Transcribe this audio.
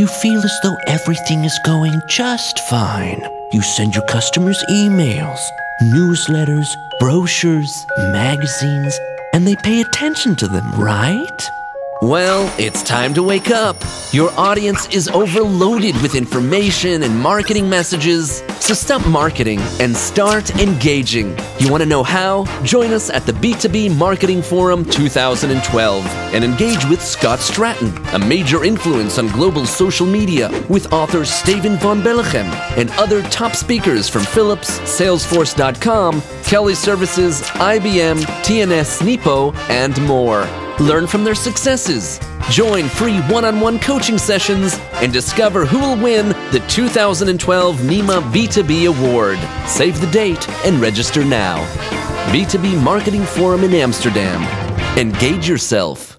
You feel as though everything is going just fine. You send your customers emails, newsletters, brochures, magazines, and they pay attention to them, right? Well, it's time to wake up. Your audience is overloaded with information and marketing messages. So stop marketing and start engaging. You want to know how? Join us at the B2B Marketing Forum 2012 and engage with Scott Stratton, a major influence on global social media, with author Steven von Belleghem and other top speakers from Philips, Salesforce.com, Kelly Services, IBM, TNS Nipo, and more. Learn from their successes. Join free one-on-one coaching sessions and discover who will win the 2012 NEMA B2B Award. Save the date and register now. B2B Marketing Forum in Amsterdam. Engage yourself.